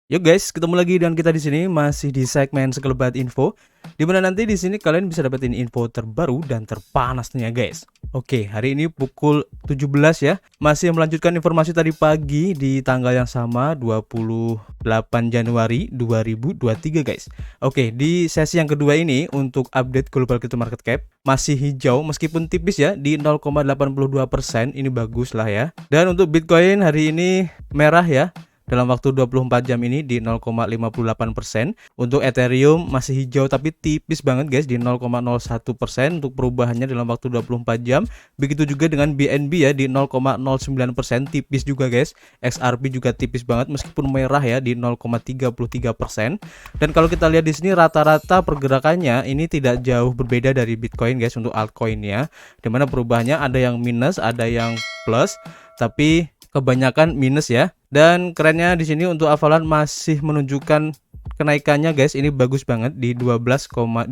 Yuk guys, ketemu lagi dengan kita di sini masih di segmen Sekelebat Info, di mana nanti di sini kalian bisa dapetin info terbaru dan terpanasnya guys. Oke, hari ini pukul 17 ya, masih melanjutkan informasi tadi pagi di tanggal yang sama 28 Januari 2023 guys. Oke, di sesi yang kedua ini untuk update global crypto market cap masih hijau meskipun tipis ya di 0,82%, ini bagus lah ya. Dan untuk Bitcoin hari ini merah ya, dalam waktu 24 jam ini di 0,58%. Untuk Ethereum masih hijau tapi tipis banget guys di 0,01% untuk perubahannya dalam waktu 24 jam. Begitu juga dengan BNB ya di 0,09%, tipis juga guys. XRP juga tipis banget meskipun merah ya di 0,33%. Dan kalau kita lihat di sini rata-rata pergerakannya ini tidak jauh berbeda dari Bitcoin guys untuk altcoinnya. Dimana perubahannya ada yang minus, ada yang plus, tapi kebanyakan minus ya. Dan kerennya di sini untuk Avalanche masih menunjukkan kenaikannya guys. Ini bagus banget di 12,2%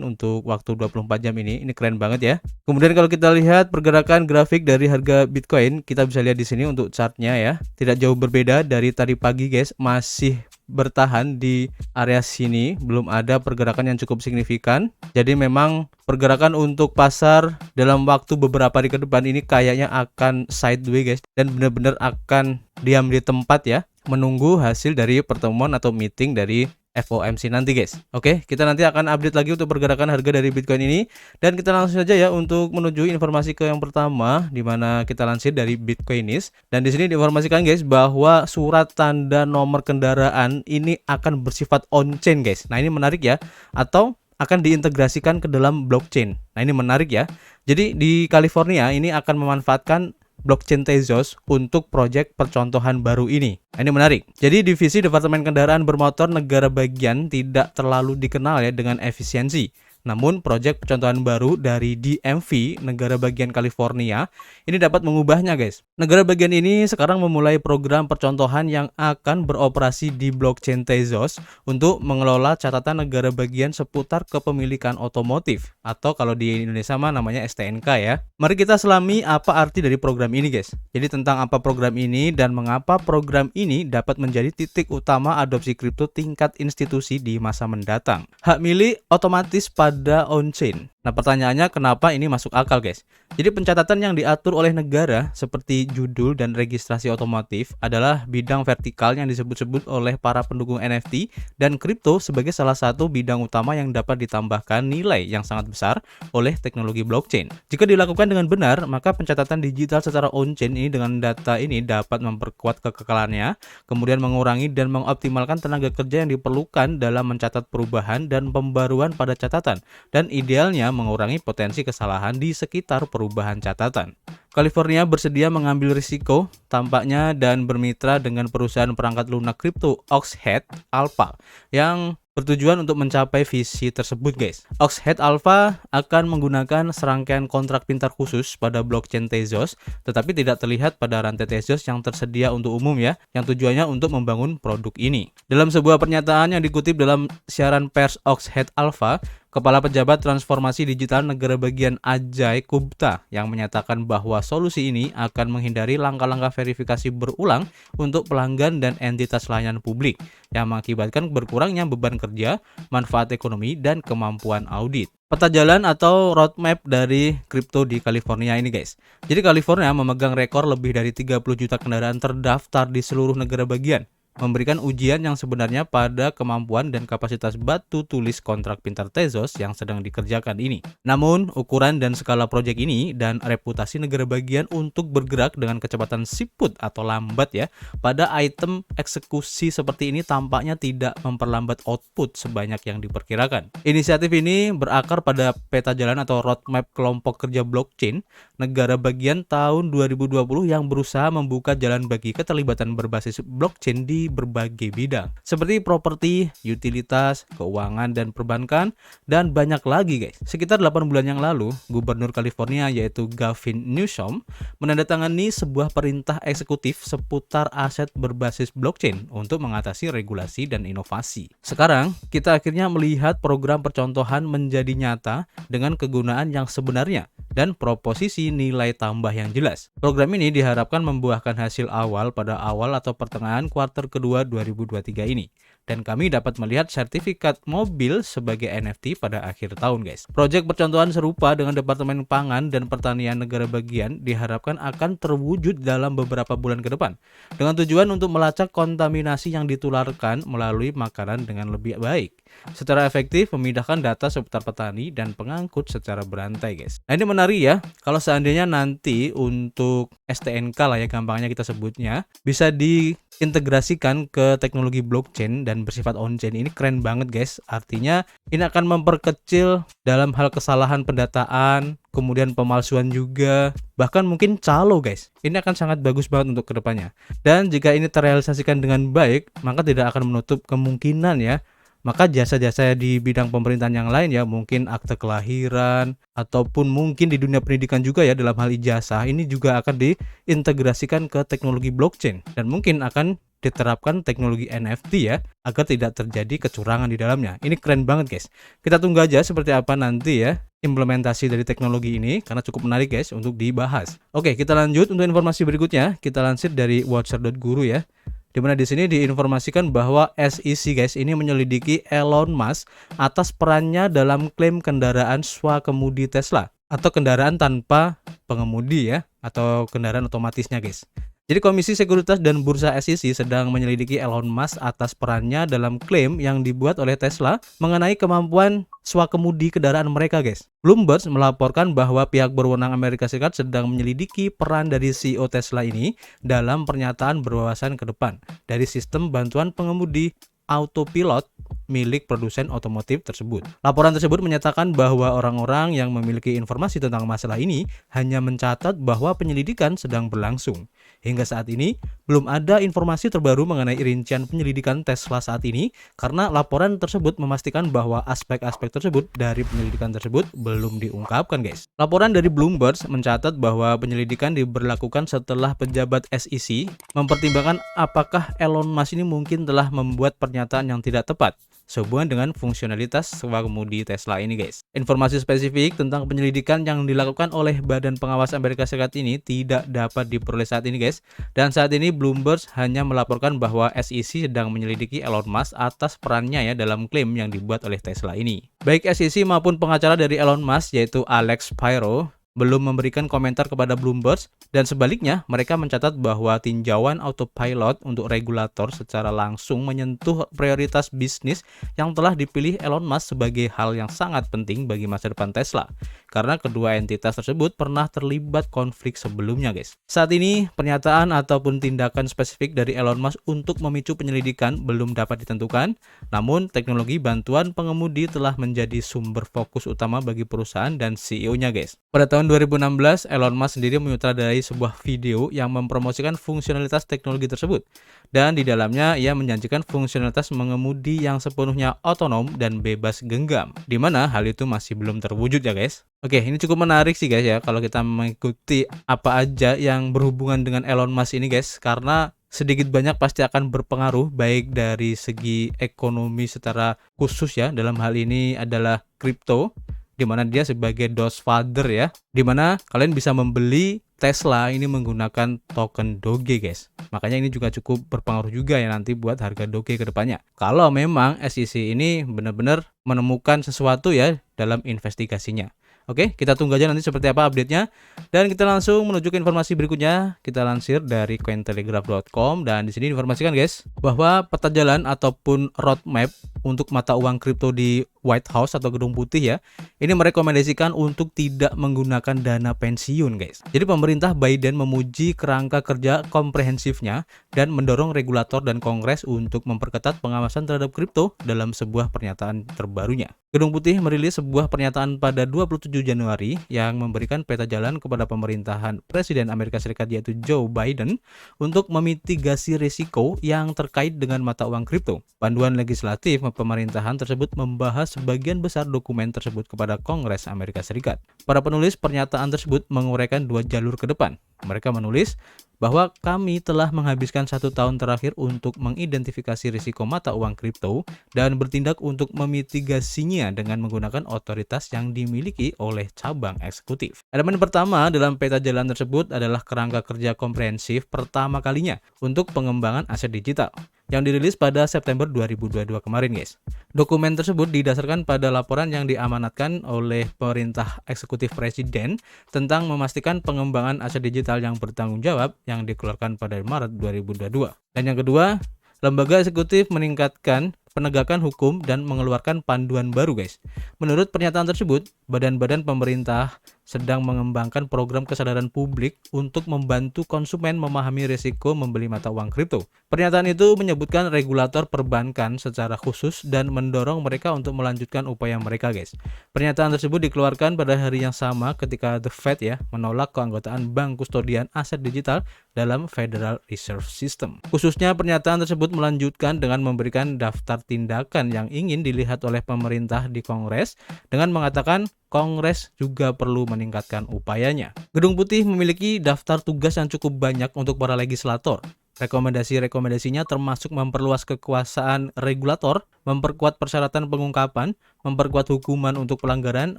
untuk waktu 24 jam ini. Ini keren banget ya. Kemudian kalau kita lihat pergerakan grafik dari harga Bitcoin, kita bisa lihat di sini untuk chartnya ya. Tidak jauh berbeda dari tadi pagi guys, masih bertahan di area sini, belum ada pergerakan yang cukup signifikan. Jadi memang pergerakan untuk pasar dalam waktu beberapa hari ke depan ini kayaknya akan sideways guys, dan benar-benar akan diam di tempat ya, menunggu hasil dari pertemuan atau meeting dari FOMC nanti guys. Oke, kita nanti akan update lagi untuk pergerakan harga dari Bitcoin ini, dan kita langsung saja ya untuk menuju informasi ke yang pertama, di mana kita lansir dari Bitcoinis. Dan di sini diinformasikan guys bahwa surat tanda nomor kendaraan ini akan bersifat on-chain guys. Nah, ini menarik ya, atau akan diintegrasikan ke dalam blockchain. Nah, ini menarik ya. Jadi di California ini akan memanfaatkan blockchain Tezos untuk proyek percontohan baru ini. Ini menarik. Jadi divisi Departemen Kendaraan Bermotor negara bagian tidak terlalu dikenal ya dengan efisiensi. Namun proyek percontohan baru dari DMV negara bagian California ini dapat mengubahnya guys. Negara bagian ini sekarang memulai program percontohan yang akan beroperasi di blockchain Tezos untuk mengelola catatan negara bagian seputar kepemilikan otomotif, atau kalau di Indonesia mah namanya STNK ya. Mari kita selami apa arti dari program ini guys. Jadi tentang apa program ini dan mengapa program ini dapat menjadi titik utama adopsi kripto tingkat institusi di masa mendatang. Hak milik otomatis pada on-chain. Nah, pertanyaannya kenapa ini masuk akal guys? Jadi pencatatan yang diatur oleh negara seperti judul dan registrasi otomotif adalah bidang vertikal yang disebut-sebut oleh para pendukung NFT dan kripto sebagai salah satu bidang utama yang dapat ditambahkan nilai yang sangat besar oleh teknologi blockchain. Jika dilakukan dengan benar, maka pencatatan digital secara on-chain ini dengan data ini dapat memperkuat kekekalannya, kemudian mengurangi dan mengoptimalkan tenaga kerja yang diperlukan dalam mencatat perubahan dan pembaruan pada catatan, dan idealnya mengurangi potensi kesalahan di sekitar perubahan catatan. California bersedia mengambil risiko tampaknya dan bermitra dengan perusahaan perangkat lunak kripto Oxhead Alpha yang bertujuan untuk mencapai visi tersebut guys. Oxhead Alpha akan menggunakan serangkaian kontrak pintar khusus pada blockchain Tezos, tetapi tidak terlihat pada rantai Tezos yang tersedia untuk umum ya, yang tujuannya untuk membangun produk ini. Dalam sebuah pernyataan yang dikutip dalam siaran pers Oxhead Alpha, Kepala Pejabat Transformasi Digital Negara Bagian Ajay Gupta yang menyatakan bahwa solusi ini akan menghindari langkah-langkah verifikasi berulang untuk pelanggan dan entitas layanan publik yang mengakibatkan berkurangnya beban kerja, manfaat ekonomi, dan kemampuan audit. Peta jalan atau roadmap dari kripto di California ini guys. Jadi California memegang rekor lebih dari 30 juta kendaraan terdaftar di seluruh negara bagian, memberikan ujian yang sebenarnya pada kemampuan dan kapasitas batu tulis kontrak pintar Tezos yang sedang dikerjakan ini. Namun, ukuran dan skala proyek ini dan reputasi negara bagian untuk bergerak dengan kecepatan siput atau lambat ya pada item eksekusi seperti ini tampaknya tidak memperlambat output sebanyak yang diperkirakan. Inisiatif ini berakar pada peta jalan atau roadmap kelompok kerja blockchain negara bagian tahun 2020 yang berusaha membuka jalan bagi keterlibatan berbasis blockchain di berbagai bidang seperti properti, utilitas, keuangan dan perbankan, dan banyak lagi guys. Sekitar 8 bulan yang lalu, Gubernur California yaitu Gavin Newsom menandatangani sebuah perintah eksekutif seputar aset berbasis blockchain untuk mengatasi regulasi dan inovasi. Sekarang, kita akhirnya melihat program percontohan menjadi nyata dengan kegunaan yang sebenarnya dan proposisi nilai tambah yang jelas. Program ini diharapkan membuahkan hasil awal pada awal atau pertengahan kuartal kedua 2023 ini. Dan kami dapat melihat sertifikat mobil sebagai NFT pada akhir tahun, guys. Proyek percontohan serupa dengan Departemen Pangan dan Pertanian Negara Bagian diharapkan akan terwujud dalam beberapa bulan ke depan, dengan tujuan untuk melacak kontaminasi yang ditularkan melalui makanan dengan lebih baik, secara efektif memindahkan data seputar petani dan pengangkut secara berantai, guys. Nah, ini menarik ya, kalau seandainya nanti untuk STNK lah ya gampangnya kita sebutnya, bisa diintegrasikan ke teknologi blockchain dan bersifat on-chain. Ini keren banget, guys. Artinya ini akan memperkecil dalam hal kesalahan pendataan, kemudian pemalsuan juga, bahkan mungkin calo, guys. Ini akan sangat bagus banget untuk kedepannya. Dan jika ini terrealisasikan dengan baik, maka tidak akan menutup kemungkinan ya, maka jasa-jasa di bidang pemerintahan yang lain ya, mungkin akte kelahiran, ataupun mungkin di dunia pendidikan juga ya, dalam hal ijazah, ini juga akan diintegrasikan ke teknologi blockchain. Dan mungkin akan diterapkan teknologi NFT ya, agar tidak terjadi kecurangan di dalamnya. Ini keren banget, guys. Kita tunggu aja seperti apa nanti ya implementasi dari teknologi ini, karena cukup menarik, guys, untuk dibahas. Oke, kita lanjut untuk informasi berikutnya. Kita lansir dari watcher.guru ya, dimana di sini diinformasikan bahwa SEC, guys, ini menyelidiki Elon Musk atas perannya dalam klaim kendaraan swakemudi Tesla atau kendaraan tanpa pengemudi ya, atau kendaraan otomatisnya, guys. Jadi Komisi Sekuritas dan Bursa SEC sedang menyelidiki Elon Musk atas perannya dalam klaim yang dibuat oleh Tesla mengenai kemampuan swakemudi kendaraan mereka, guys. Bloomberg melaporkan bahwa pihak berwenang Amerika Serikat sedang menyelidiki peran dari CEO Tesla ini dalam pernyataan berwawasan ke depan dari sistem bantuan pengemudi autopilot milik produsen otomotif tersebut. Laporan tersebut menyatakan bahwa orang-orang yang memiliki informasi tentang masalah ini hanya mencatat bahwa penyelidikan sedang berlangsung. Hingga saat ini, belum ada informasi terbaru mengenai rincian penyelidikan Tesla saat ini, karena laporan tersebut memastikan bahwa aspek-aspek tersebut dari penyelidikan tersebut belum diungkapkan, guys. Laporan dari Bloomberg mencatat bahwa penyelidikan diberlakukan setelah pejabat SEC mempertimbangkan apakah Elon Musk ini mungkin telah membuat pernyataan yang tidak tepat sehubungan dengan fungsionalitas swakemudi Tesla ini, guys. Informasi spesifik tentang penyelidikan yang dilakukan oleh Badan Pengawas Amerika Serikat ini tidak dapat diperoleh saat ini, guys. Dan saat ini Bloomberg hanya melaporkan bahwa SEC sedang menyelidiki Elon Musk atas perannya ya dalam klaim yang dibuat oleh Tesla ini. Baik SEC maupun pengacara dari Elon Musk yaitu Alex Spiro belum memberikan komentar kepada Bloomberg, dan sebaliknya mereka mencatat bahwa tinjauan autopilot untuk regulator secara langsung menyentuh prioritas bisnis yang telah dipilih Elon Musk sebagai hal yang sangat penting bagi masa depan Tesla, karena kedua entitas tersebut pernah terlibat konflik sebelumnya, guys. Saat ini pernyataan ataupun tindakan spesifik dari Elon Musk untuk memicu penyelidikan belum dapat ditentukan, namun teknologi bantuan pengemudi telah menjadi sumber fokus utama bagi perusahaan dan CEO-nya, guys. Pada tahun 2016, Elon Musk sendiri menyutradarai sebuah video yang mempromosikan fungsionalitas teknologi tersebut. Dan di dalamnya ia menjanjikan fungsionalitas mengemudi yang sepenuhnya otonom dan bebas genggam, di mana hal itu masih belum terwujud ya, guys. Oke, ini cukup menarik sih, guys, ya kalau kita mengikuti apa aja yang berhubungan dengan Elon Musk ini, guys, karena sedikit banyak pasti akan berpengaruh baik dari segi ekonomi secara khusus ya, dalam hal ini adalah kripto, di mana dia sebagai Doge Father ya, di mana kalian bisa membeli Tesla ini menggunakan token Doge, guys. Makanya ini juga cukup berpengaruh juga ya nanti buat harga Doge ke depannya. Kalau memang SEC ini benar-benar menemukan sesuatu ya dalam investigasinya. Oke, kita tunggu aja nanti seperti apa update-nya. Dan kita langsung menuju ke informasi berikutnya. Kita lansir dari cointelegraph.com, dan di sini diinformasikan, guys, bahwa peta jalan ataupun roadmap untuk mata uang kripto di White House atau Gedung Putih ya, ini merekomendasikan untuk tidak menggunakan dana pensiun, guys. Jadi pemerintah Biden memuji kerangka kerja komprehensifnya dan mendorong regulator dan Kongres untuk memperketat pengawasan terhadap kripto dalam sebuah pernyataan terbarunya. Gedung Putih merilis sebuah pernyataan pada 27 Januari yang memberikan peta jalan kepada pemerintahan Presiden Amerika Serikat yaitu Joe Biden untuk memitigasi risiko yang terkait dengan mata uang kripto. Panduan legislatif pemerintahan tersebut membahas sebagian besar dokumen tersebut kepada Kongres Amerika Serikat. Para penulis pernyataan tersebut menguraikan dua jalur ke depan. Mereka menulis bahwa kami telah menghabiskan 1 tahun terakhir untuk mengidentifikasi risiko mata uang kripto dan bertindak untuk memitigasinya dengan menggunakan otoritas yang dimiliki oleh cabang eksekutif. Elemen pertama dalam peta jalan tersebut adalah kerangka kerja komprehensif pertama kalinya untuk pengembangan aset digital. yang dirilis pada September 2022 kemarin guys. Dokumen tersebut didasarkan pada laporan yang diamanatkan oleh Perintah Eksekutif Presiden tentang memastikan pengembangan aset digital yang bertanggung jawab yang dikeluarkan pada Maret 2022. Dan yang kedua, lembaga eksekutif meningkatkan penegakan hukum dan mengeluarkan panduan baru guys. Menurut pernyataan tersebut, badan-badan pemerintah sedang mengembangkan program kesadaran publik untuk membantu konsumen memahami risiko membeli mata uang kripto. Pernyataan itu menyebutkan regulator perbankan secara khusus dan mendorong mereka untuk melanjutkan upaya mereka guys. Pernyataan tersebut dikeluarkan pada hari yang sama ketika The Fed menolak keanggotaan bank kustodian aset digital dalam Federal Reserve System. Khususnya pernyataan tersebut melanjutkan dengan memberikan daftar tindakan yang ingin dilihat oleh pemerintah di Kongres dengan mengatakan Kongres juga perlu meningkatkan upayanya. Gedung Putih memiliki daftar tugas yang cukup banyak untuk para legislator. Rekomendasi-rekomendasinya termasuk memperluas kekuasaan regulator, memperkuat persyaratan pengungkapan, memperkuat hukuman untuk pelanggaran,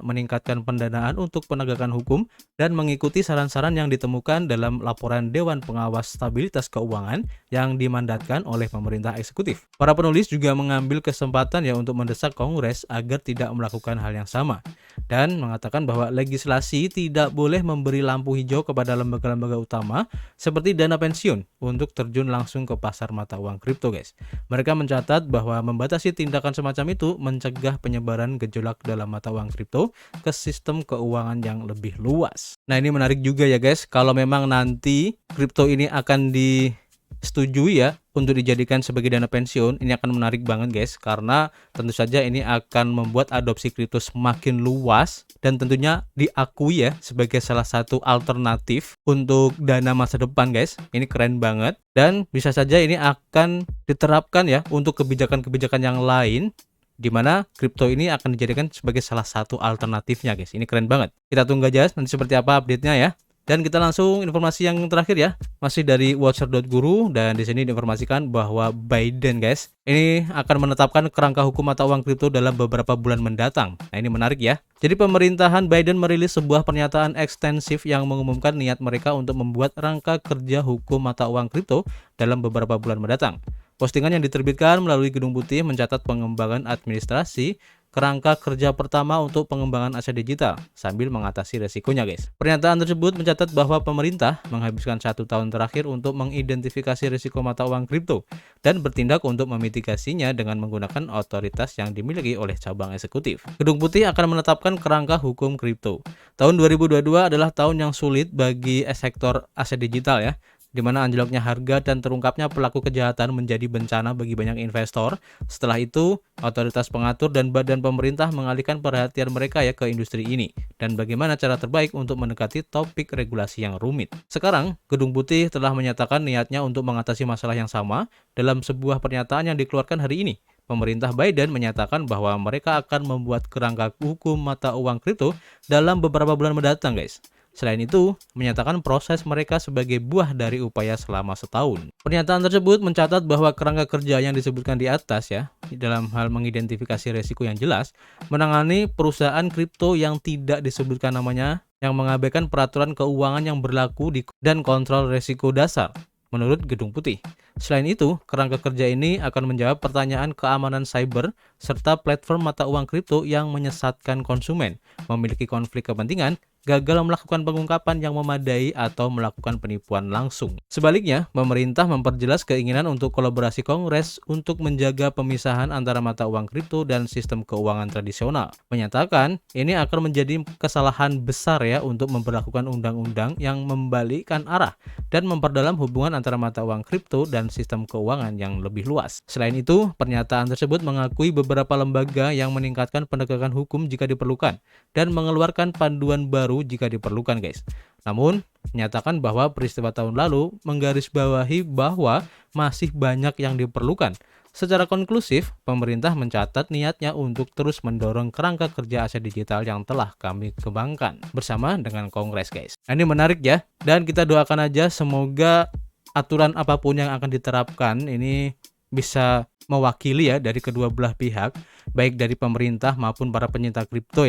meningkatkan pendanaan untuk penegakan hukum, dan mengikuti saran-saran yang ditemukan dalam laporan Dewan Pengawas Stabilitas Keuangan yang dimandatkan oleh pemerintah eksekutif. Para penulis juga mengambil kesempatan untuk mendesak Kongres agar tidak melakukan hal yang sama dan mengatakan bahwa legislasi tidak boleh memberi lampu hijau kepada lembaga-lembaga utama seperti dana pensiun untuk terjun langsung ke pasar mata uang kripto guys. Mereka mencatat bahwa membatasi tindakan semacam itu mencegah penyebaran gejolak dalam mata uang kripto ke sistem keuangan yang lebih luas. Nah, ini menarik juga ya guys, kalau memang nanti kripto ini akan disetujui untuk dijadikan sebagai dana pensiun, ini akan menarik banget guys, karena tentu saja ini akan membuat adopsi kripto semakin luas dan tentunya diakui sebagai salah satu alternatif untuk dana masa depan guys. Ini keren banget dan bisa saja ini akan diterapkan untuk kebijakan-kebijakan yang lain di mana kripto ini akan dijadikan sebagai salah satu alternatifnya guys. Ini keren banget. Kita tunggu aja nanti seperti apa update-nya ya. Dan kita langsung informasi yang terakhir masih dari Watcher.guru, dan di sini diinformasikan bahwa Biden guys, ini akan menetapkan kerangka hukum mata uang kripto dalam beberapa bulan mendatang. Nah, ini menarik ya. Jadi pemerintahan Biden merilis sebuah pernyataan ekstensif yang mengumumkan niat mereka untuk membuat rangka kerja hukum mata uang kripto dalam beberapa bulan mendatang. Postingan yang diterbitkan melalui Gedung Putih mencatat pengembangan administrasi kerangka kerja pertama untuk pengembangan aset digital sambil mengatasi resikonya guys. Pernyataan tersebut mencatat bahwa pemerintah menghabiskan 1 tahun terakhir untuk mengidentifikasi risiko mata uang kripto dan bertindak untuk memitigasinya dengan menggunakan otoritas yang dimiliki oleh cabang eksekutif. Gedung Putih akan menetapkan kerangka hukum kripto. Tahun 2022 adalah tahun yang sulit bagi sektor aset digital di mana anjloknya harga dan terungkapnya pelaku kejahatan menjadi bencana bagi banyak investor. Setelah itu, otoritas pengatur dan badan pemerintah mengalihkan perhatian mereka ke industri ini dan bagaimana cara terbaik untuk mendekati topik regulasi yang rumit. Sekarang, Gedung Putih telah menyatakan niatnya untuk mengatasi masalah yang sama dalam sebuah pernyataan yang dikeluarkan hari ini. Pemerintah Biden menyatakan bahwa mereka akan membuat kerangka hukum mata uang kripto dalam beberapa bulan mendatang guys. Selain itu, menyatakan proses mereka sebagai buah dari upaya selama setahun. Pernyataan tersebut mencatat bahwa kerangka kerja yang disebutkan di atas dalam hal mengidentifikasi risiko yang jelas, menangani perusahaan kripto yang tidak disebutkan namanya, yang mengabaikan peraturan keuangan yang berlaku dan kontrol risiko dasar. Menurut Gedung Putih. Selain itu, kerangka kerja ini akan menjawab pertanyaan keamanan cyber serta platform mata uang kripto yang menyesatkan konsumen, memiliki konflik kepentingan, gagal melakukan pengungkapan yang memadai atau melakukan penipuan langsung. Sebaliknya, pemerintah memperjelas keinginan untuk kolaborasi Kongres untuk menjaga pemisahan antara mata uang kripto dan sistem keuangan tradisional. Menyatakan, ini akan menjadi kesalahan besar untuk memperlakukan undang-undang yang membalikkan arah dan memperdalam hubungan antara mata uang kripto dan sistem keuangan yang lebih luas. Selain itu, pernyataan tersebut mengakui beberapa lembaga yang meningkatkan penegakan hukum jika diperlukan dan mengeluarkan panduan baru jika diperlukan guys. Namun, menyatakan bahwa peristiwa tahun lalu menggarisbawahi bahwa masih banyak yang diperlukan. Secara konklusif, pemerintah mencatat niatnya untuk terus mendorong kerangka kerja aset digital yang telah kami kembangkan bersama dengan Kongres guys. Nah, ini menarik ya, dan kita doakan aja semoga aturan apapun yang akan diterapkan ini bisa mewakili dari kedua belah pihak, baik dari pemerintah maupun para pencinta kripto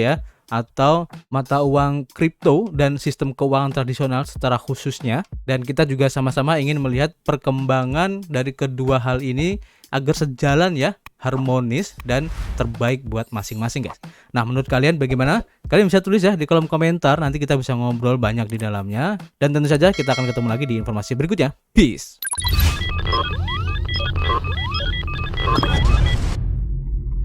atau mata uang kripto dan sistem keuangan tradisional secara khususnya. Dan kita juga sama-sama ingin melihat perkembangan dari kedua hal ini agar sejalan ya, harmonis dan terbaik buat masing-masing guys. Nah, menurut kalian bagaimana? Kalian bisa tulis ya di kolom komentar, nanti kita bisa ngobrol banyak di dalamnya. Dan tentu saja kita akan ketemu lagi di informasi berikutnya. Peace.